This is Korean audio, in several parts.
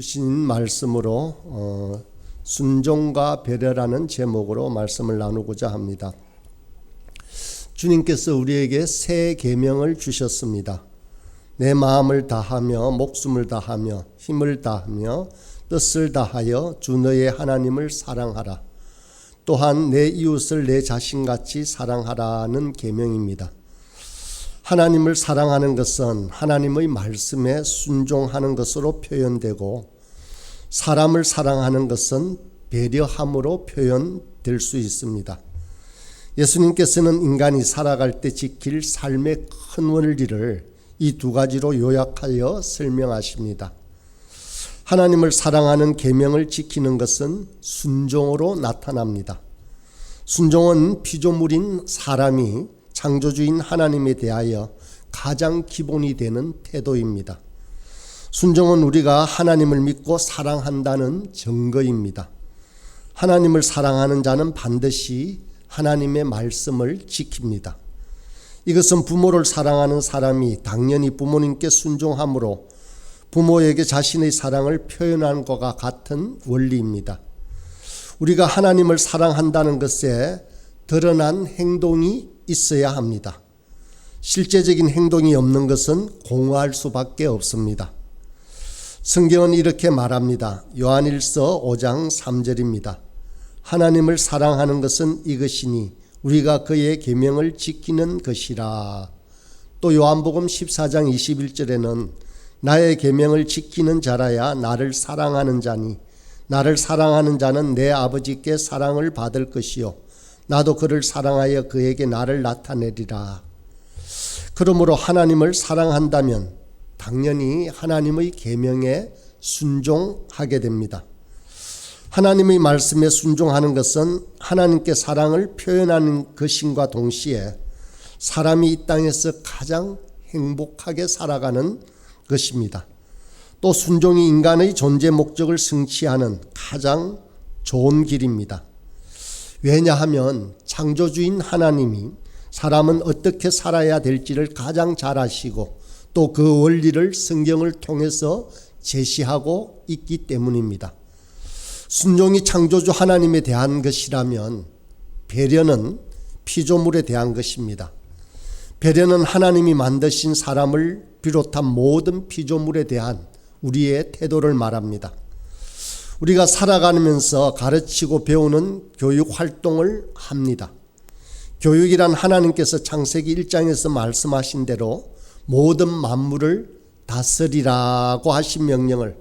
주신 말씀으로 순종과 배려라는 제목으로 말씀을 나누고자 합니다. 주님께서 우리에게 새 계명을 주셨습니다. 내 마음을 다하며 목숨을 다하며 힘을 다하며 뜻을 다하여 주 너의 하나님을 사랑하라. 또한 내 이웃을 내 자신같이 사랑하라는 계명입니다. 하나님을 사랑하는 것은 하나님의 말씀에 순종하는 것으로 표현되고, 사람을 사랑하는 것은 배려함으로 표현될 수 있습니다. 예수님께서는 인간이 살아갈 때 지킬 삶의 큰 원리를 이 두 가지로 요약하여 설명하십니다. 하나님을 사랑하는 계명을 지키는 것은 순종으로 나타납니다. 순종은 피조물인 사람이 창조주인 하나님에 대하여 가장 기본이 되는 태도입니다. 순종은 우리가 하나님을 믿고 사랑한다는 증거입니다. 하나님을 사랑하는 자는 반드시 하나님의 말씀을 지킵니다. 이것은 부모를 사랑하는 사람이 당연히 부모님께 순종함으로 부모에게 자신의 사랑을 표현한 것과 같은 원리입니다. 우리가 하나님을 사랑한다는 것에 드러난 행동이 있어야 합니다. 실제적인 행동이 없는 것은 공허할 수밖에 없습니다. 성경은 이렇게 말합니다. 요한일서 5장 3절입니다. 하나님을 사랑하는 것은 이것이니 우리가 그의 계명을 지키는 것이라. 또 요한복음 14장 21절에는 나의 계명을 지키는 자라야 나를 사랑하는 자니 나를 사랑하는 자는 내 아버지께 사랑을 받을 것이요 나도 그를 사랑하여 그에게 나를 나타내리라. 그러므로 하나님을 사랑한다면 당연히 하나님의 계명에 순종하게 됩니다. 하나님의 말씀에 순종하는 것은 하나님께 사랑을 표현하는 것임과 동시에 사람이 이 땅에서 가장 행복하게 살아가는 것입니다. 또 순종이 인간의 존재 목적을 성취하는 가장 좋은 길입니다. 왜냐하면 창조주인 하나님이 사람은 어떻게 살아야 될지를 가장 잘 아시고 또 그 원리를 성경을 통해서 제시하고 있기 때문입니다. 순종이 창조주 하나님에 대한 것이라면 배려는 피조물에 대한 것입니다. 배려는 하나님이 만드신 사람을 비롯한 모든 피조물에 대한 우리의 태도를 말합니다. 우리가 살아가면서 가르치고 배우는 교육 활동을 합니다. 교육이란 하나님께서 창세기 1장에서 말씀하신 대로 모든 만물을 다스리라고 하신 명령을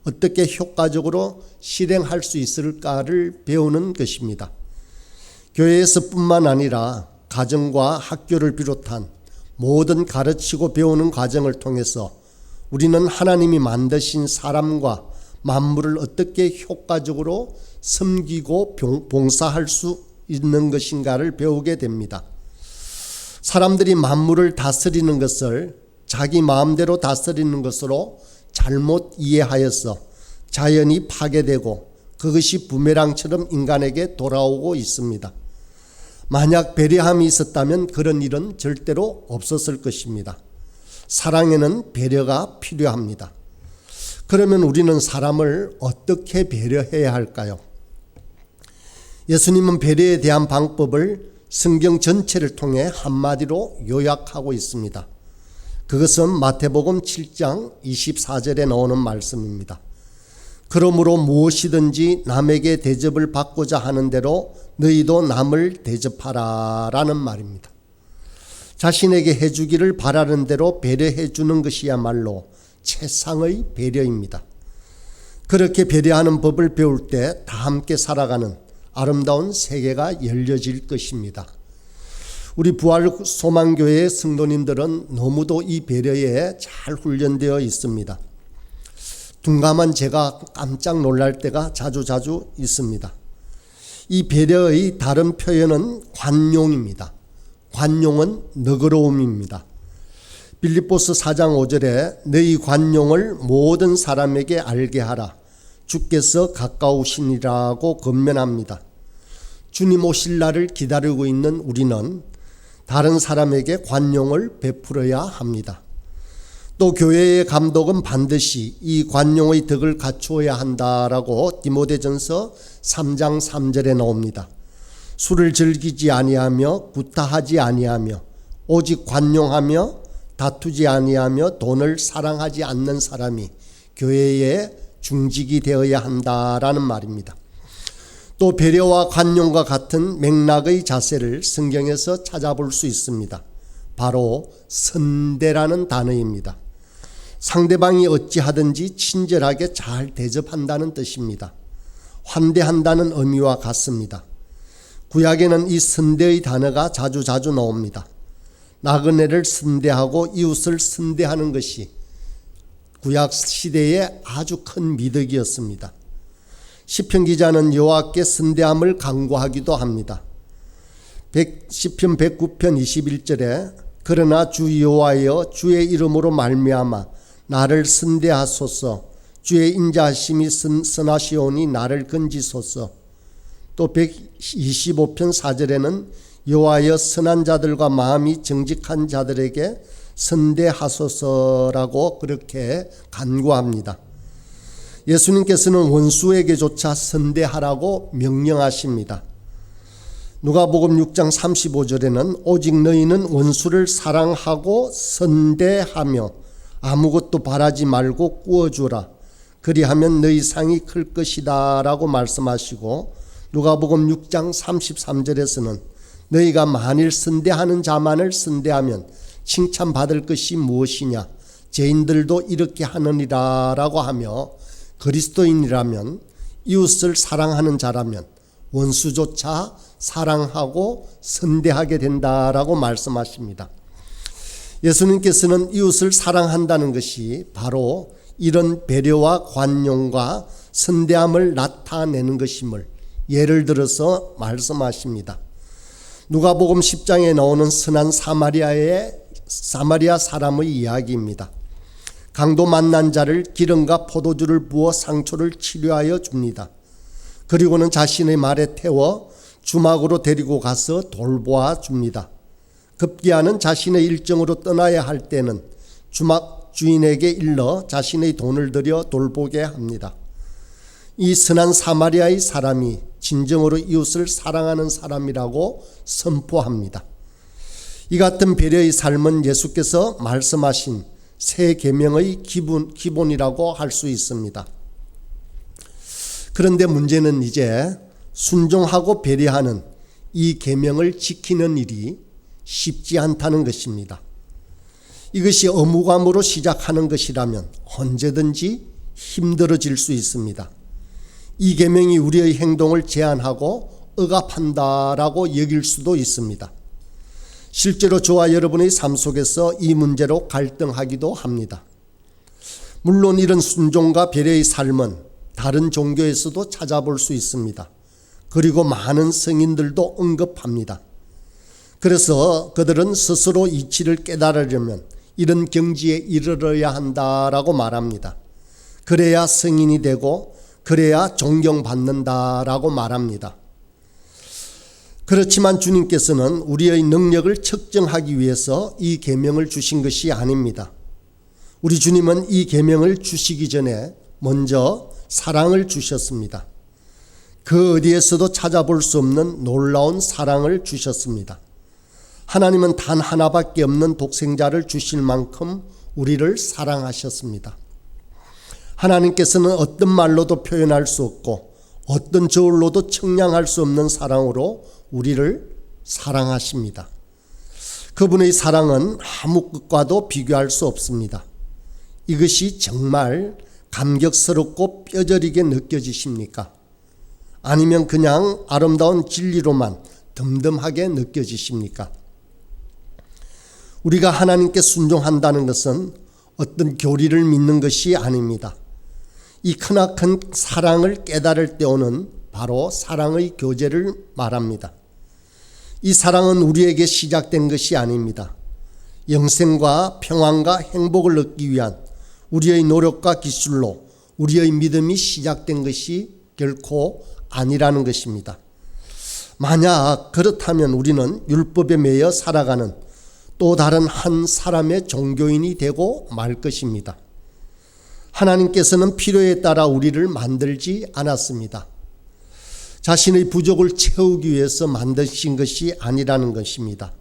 어떻게 효과적으로 실행할 수 있을까를 배우는 것입니다. 교회에서뿐만 아니라 가정과 학교를 비롯한 모든 가르치고 배우는 과정을 통해서 우리는 하나님이 만드신 사람과 만물을 어떻게 효과적으로 섬기고 봉사할 수 있는 것인가를 배우게 됩니다. 사람들이 만물을 다스리는 것을 자기 마음대로 다스리는 것으로 잘못 이해하여서 자연이 파괴되고 그것이 부메랑처럼 인간에게 돌아오고 있습니다. 만약 배려함이 있었다면 그런 일은 절대로 없었을 것입니다. 사랑에는 배려가 필요합니다. 그러면 우리는 사람을 어떻게 배려해야 할까요? 예수님은 배려에 대한 방법을 성경 전체를 통해 한마디로 요약하고 있습니다. 그것은 마태복음 7장 24절에 나오는 말씀입니다. 그러므로 무엇이든지 남에게 대접을 받고자 하는 대로 너희도 남을 대접하라 라는 말입니다. 자신에게 해주기를 바라는 대로 배려해 주는 것이야말로 최상의 배려입니다. 그렇게 배려하는 법을 배울 때 다 함께 살아가는 아름다운 세계가 열려질 것입니다. 우리 부활소망교회의 성도님들은 너무도 이 배려에 잘 훈련되어 있습니다. 둔감한 제가 깜짝 놀랄 때가 자주 있습니다. 이 배려의 다른 표현은 관용입니다. 관용은 너그러움입니다. 빌립보서 4장 5절에 너희 관용을 모든 사람에게 알게 하라. 주께서 가까우시니라고 권면합니다. 주님 오실 날을 기다리고 있는 우리는 다른 사람에게 관용을 베풀어야 합니다. 또 교회의 감독은 반드시 이 관용의 덕을 갖추어야 한다라고 디모데전서 3장 3절에 나옵니다. 술을 즐기지 아니하며 구타하지 아니하며 오직 관용하며 다투지 아니하며 돈을 사랑하지 않는 사람이 교회의 중직이 되어야 한다라는 말입니다. 또 배려와 관용과 같은 맥락의 자세를 성경에서 찾아볼 수 있습니다. 바로 선대라는 단어입니다. 상대방이 어찌하든지 친절하게 잘 대접한다는 뜻입니다. 환대한다는 의미와 같습니다. 구약에는 이 선대의 단어가 자주 나옵니다. 나그네를 선대하고 이웃을 선대하는 것이 구약 시대의 아주 큰 미덕이었습니다. 시편 기자는 여호와께 선대함을 강구하기도 합니다. 시편 109편 21절에 그러나 주 여호와여 주의 이름으로 말미암아 나를 선대하소서 주의 인자하심이 선하시오니 나를 건지소서. 또 125편 4절에는 여호와여 선한 자들과 마음이 정직한 자들에게 선대하소서라고 그렇게 간구합니다. 예수님께서는 원수에게조차 선대하라고 명령하십니다. 누가복음 6장 35절에는 오직 너희는 원수를 사랑하고 선대하며 아무것도 바라지 말고 꾸어주라. 그리하면 너희 상이 클 것이다 라고 말씀하시고, 누가복음 6장 33절에서는 너희가 만일 선대하는 자만을 선대하면 칭찬받을 것이 무엇이냐, 죄인들도 이렇게 하느니라 라고 하며, 그리스도인이라면 이웃을 사랑하는 자라면 원수조차 사랑하고 선대하게 된다라고 말씀하십니다. 예수님께서는 이웃을 사랑한다는 것이 바로 이런 배려와 관용과 선대함을 나타내는 것임을 예를 들어서 말씀하십니다. 누가복음 10장에 나오는 선한 사마리아 사람의 이야기입니다. 강도 만난 자를 기름과 포도주를 부어 상처를 치료하여 줍니다. 그리고는 자신의 말에 태워 주막으로 데리고 가서 돌보아 줍니다. 급기야는 자신의 일정으로 떠나야 할 때는 주막 주인에게 일러 자신의 돈을 들여 돌보게 합니다. 이 선한 사마리아의 사람이 진정으로 이웃을 사랑하는 사람이라고 선포합니다. 이 같은 배려의 삶은 예수께서 말씀하신 새 계명의 기본이라고 할 수 있습니다. 그런데 문제는 이제 순종하고 배려하는 이 계명을 지키는 일이 쉽지 않다는 것입니다. 이것이 의무감으로 시작하는 것이라면 언제든지 힘들어질 수 있습니다. 이 계명이 우리의 행동을 제한하고 억압한다라고 여길 수도 있습니다. 실제로 저와 여러분의 삶 속에서 이 문제로 갈등하기도 합니다. 물론 이런 순종과 배려의 삶은 다른 종교에서도 찾아볼 수 있습니다. 그리고 많은 성인들도 언급합니다. 그래서 그들은 스스로 이치를 깨달으려면 이런 경지에 이르러야 한다라고 말합니다. 그래야 성인이 되고 그래야 존경받는다라고 말합니다. 그렇지만 주님께서는 우리의 능력을 측정하기 위해서 이 계명을 주신 것이 아닙니다. 우리 주님은 이 계명을 주시기 전에 먼저 사랑을 주셨습니다. 그 어디에서도 찾아볼 수 없는 놀라운 사랑을 주셨습니다. 하나님은 단 하나밖에 없는 독생자를 주실 만큼 우리를 사랑하셨습니다. 하나님께서는 어떤 말로도 표현할 수 없고 어떤 저울로도 측량할 수 없는 사랑으로 우리를 사랑하십니다. 그분의 사랑은 아무 것과도 비교할 수 없습니다. 이것이 정말 감격스럽고 뼈저리게 느껴지십니까? 아니면 그냥 아름다운 진리로만 덤덤하게 느껴지십니까? 우리가 하나님께 순종한다는 것은 어떤 교리를 믿는 것이 아닙니다. 이 크나큰 사랑을 깨달을 때 오는 바로 사랑의 교제를 말합니다. 이 사랑은 우리에게 시작된 것이 아닙니다. 영생과 평안과 행복을 얻기 위한 우리의 노력과 기술로 우리의 믿음이 시작된 것이 결코 아니라는 것입니다. 만약 그렇다면 우리는 율법에 매여 살아가는, 또 다른 한 사람의 종교인이 되고 말 것입니다. 하나님께서는 필요에 따라 우리를 만들지 않았습니다. 자신의 부족을 채우기 위해서 만드신 것이 아니라는 것입니다.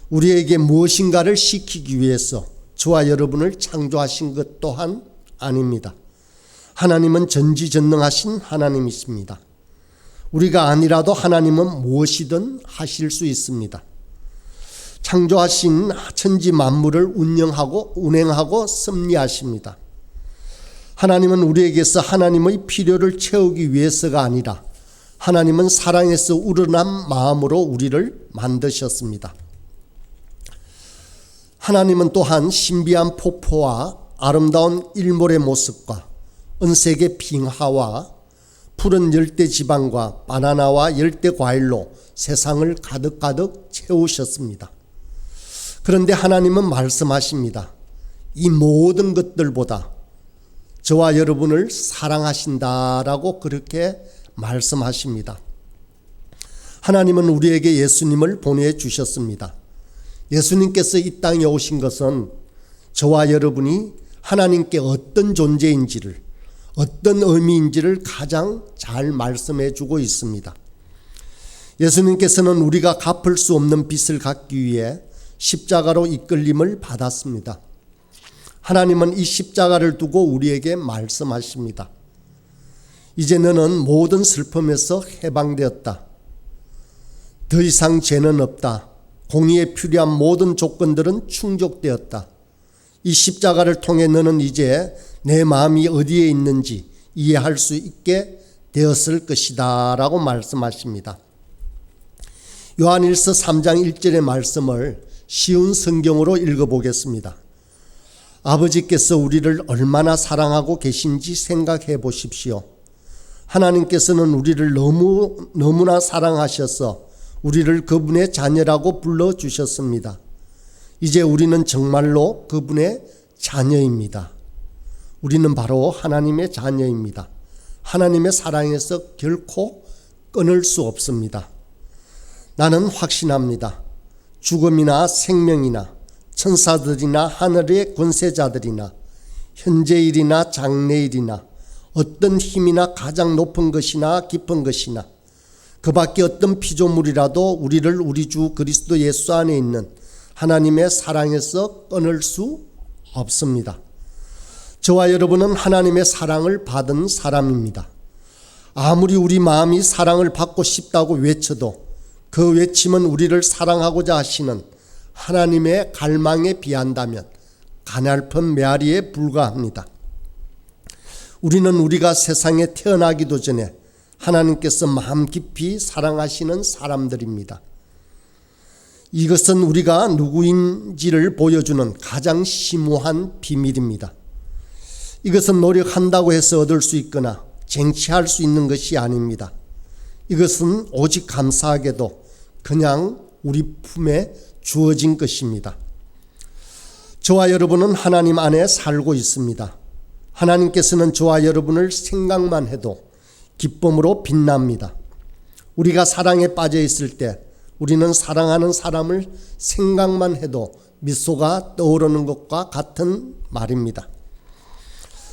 우리에게 무엇인가를 시키기 위해서 저와 여러분을 창조하신 것 또한 아닙니다. 하나님은 전지전능하신 하나님이십니다. 우리가 아니라도 하나님은 무엇이든 하실 수 있습니다. 창조하신 천지 만물을 운행하고 섭리하십니다. 하나님은 우리에게서 하나님의 필요를 채우기 위해서가 아니라 하나님은 사랑에서 우러난 마음으로 우리를 만드셨습니다. 하나님은 또한 신비한 폭포와 아름다운 일몰의 모습과 은색의 빙하와 푸른 열대지방과 바나나와 열대과일로 세상을 가득가득 채우셨습니다. 그런데 하나님은 말씀하십니다. 이 모든 것들보다 저와 여러분을 사랑하신다라고 그렇게 말씀하십니다. 하나님은 우리에게 예수님을 보내주셨습니다. 예수님께서 이 땅에 오신 것은 저와 여러분이 하나님께 어떤 존재인지를, 어떤 의미인지를 가장 잘 말씀해 주고 있습니다. 예수님께서는 우리가 갚을 수 없는 빚을 갚기 위해 십자가로 이끌림을 받았습니다. 하나님은 이 십자가를 두고 우리에게 말씀하십니다. 이제 너는 모든 슬픔에서 해방되었다. 더 이상 죄는 없다. 공의에 필요한 모든 조건들은 충족되었다. 이 십자가를 통해 너는 이제 내 마음이 어디에 있는지 이해할 수 있게 되었을 것이다 라고 말씀하십니다. 요한일서 3장 1절의 말씀을 쉬운 성경으로 읽어보겠습니다. 아버지께서 우리를 얼마나 사랑하고 계신지 생각해 보십시오. 하나님께서는 우리를 너무나 사랑하셔서 우리를 그분의 자녀라고 불러주셨습니다. 이제 우리는 정말로 그분의 자녀입니다. 우리는 바로 하나님의 자녀입니다. 하나님의 사랑에서 결코 끊을 수 없습니다. 나는 확신합니다. 죽음이나 생명이나 천사들이나 하늘의 권세자들이나 현재일이나 장래일이나 어떤 힘이나 가장 높은 것이나 깊은 것이나 그 밖에 어떤 피조물이라도 우리를 우리 주 그리스도 예수 안에 있는 하나님의 사랑에서 끊을 수 없습니다. 저와 여러분은 하나님의 사랑을 받은 사람입니다. 아무리 우리 마음이 사랑을 받고 싶다고 외쳐도 그 외침은 우리를 사랑하고자 하시는 하나님의 갈망에 비한다면 가냘픈 메아리에 불과합니다. 우리는 우리가 세상에 태어나기도 전에 하나님께서 마음 깊이 사랑하시는 사람들입니다. 이것은 우리가 누구인지를 보여주는 가장 심오한 비밀입니다. 이것은 노력한다고 해서 얻을 수 있거나 쟁취할 수 있는 것이 아닙니다. 이것은 오직 감사하게도 그냥 우리 품에 주어진 것입니다. 저와 여러분은 하나님 안에 살고 있습니다. 하나님께서는 저와 여러분을 생각만 해도 기쁨으로 빛납니다. 우리가 사랑에 빠져 있을 때 우리는 사랑하는 사람을 생각만 해도 미소가 떠오르는 것과 같은 말입니다.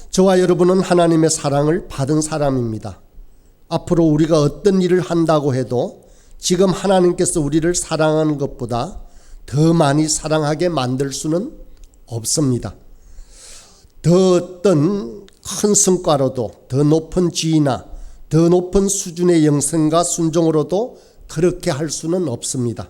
저와 여러분은 하나님의 사랑을 받은 사람입니다. 앞으로 우리가 어떤 일을 한다고 해도 지금 하나님께서 우리를 사랑하는 것보다 더 많이 사랑하게 만들 수는 없습니다. 더 어떤 큰 성과로도 더 높은 지위나 더 높은 수준의 영성과 순종으로도 그렇게 할 수는 없습니다.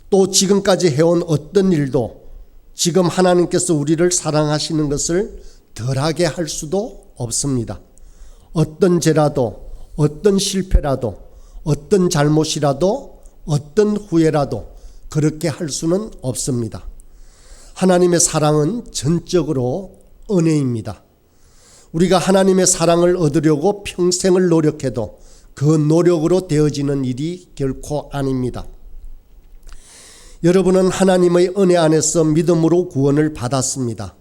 또 지금까지 해온 어떤 일도 지금 하나님께서 우리를 사랑하시는 것을 덜하게 할 수도 없습니다. 어떤 죄라도 어떤 실패라도 어떤 잘못이라도 어떤 후회라도 그렇게 할 수는 없습니다. 하나님의 사랑은 전적으로 은혜입니다. 우리가 하나님의 사랑을 얻으려고 평생을 노력해도 그 노력으로 되어지는 일이 결코 아닙니다. 여러분은 하나님의 은혜 안에서 믿음으로 구원을 받았습니다.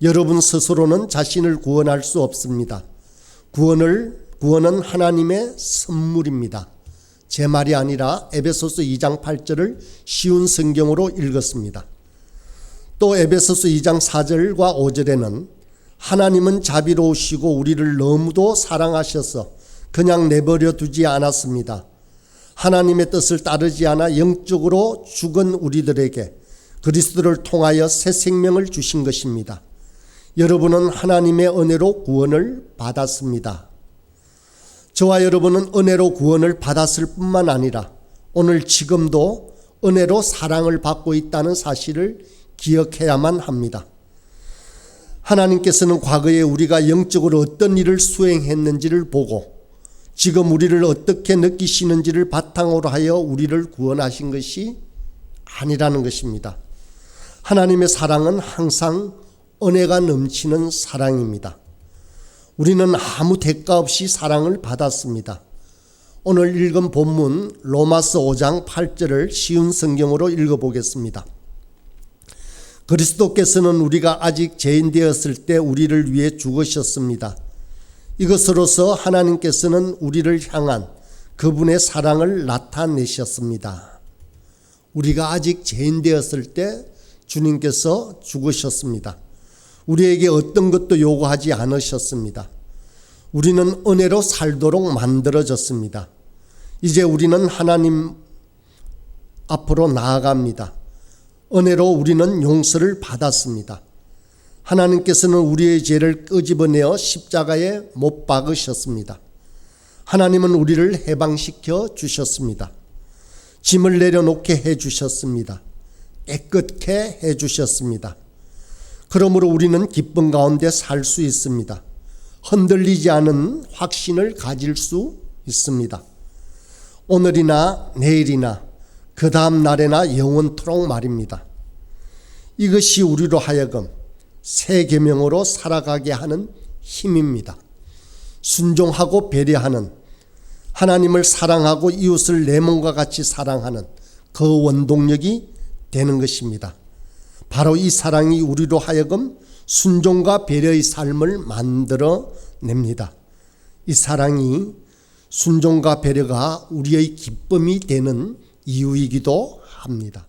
여러분 스스로는 자신을 구원할 수 없습니다. 구원은 하나님의 선물입니다. 제 말이 아니라 에베소서 2장 8절을 쉬운 성경으로 읽었습니다. 또 에베소서 2장 4절과 5절에는 하나님은 자비로우시고 우리를 너무도 사랑하셔서 그냥 내버려 두지 않았습니다. 하나님의 뜻을 따르지 않아 영적으로 죽은 우리들에게 그리스도를 통하여 새 생명을 주신 것입니다. 여러분은 하나님의 은혜로 구원을 받았습니다. 저와 여러분은 은혜로 구원을 받았을 뿐만 아니라 오늘 지금도 은혜로 사랑을 받고 있다는 사실을 기억해야만 합니다. 하나님께서는 과거에 우리가 영적으로 어떤 일을 수행했는지를 보고 지금 우리를 어떻게 느끼시는지를 바탕으로 하여 우리를 구원하신 것이 아니라는 것입니다. 하나님의 사랑은 항상 은혜가 넘치는 사랑입니다. 우리는 아무 대가 없이 사랑을 받았습니다. 오늘 읽은 본문 로마서 5장 8절을 쉬운 성경으로 읽어보겠습니다. 그리스도께서는 우리가 아직 죄인 되었을 때 우리를 위해 죽으셨습니다. 이것으로서 하나님께서는 우리를 향한 그분의 사랑을 나타내셨습니다. 우리가 아직 죄인 되었을 때 주님께서 죽으셨습니다. 우리에게 어떤 것도 요구하지 않으셨습니다. 우리는 은혜로 살도록 만들어졌습니다. 이제 우리는 하나님 앞으로 나아갑니다. 은혜로 우리는 용서를 받았습니다. 하나님께서는 우리의 죄를 끄집어내어 십자가에 못 박으셨습니다. 하나님은 우리를 해방시켜 주셨습니다. 짐을 내려놓게 해주셨습니다. 깨끗게 해주셨습니다. 그러므로 우리는 기쁨 가운데 살 수 있습니다. 흔들리지 않은 확신을 가질 수 있습니다. 오늘이나 내일이나 그 다음 날에나 영원토록 말입니다. 이것이 우리로 하여금 새 계명으로 살아가게 하는 힘입니다. 순종하고 배려하는, 하나님을 사랑하고 이웃을 내 몸과 같이 사랑하는 그 원동력이 되는 것입니다. 바로 이 사랑이 우리로 하여금 순종과 배려의 삶을 만들어냅니다. 이 사랑이, 순종과 배려가 우리의 기쁨이 되는 이유이기도 합니다.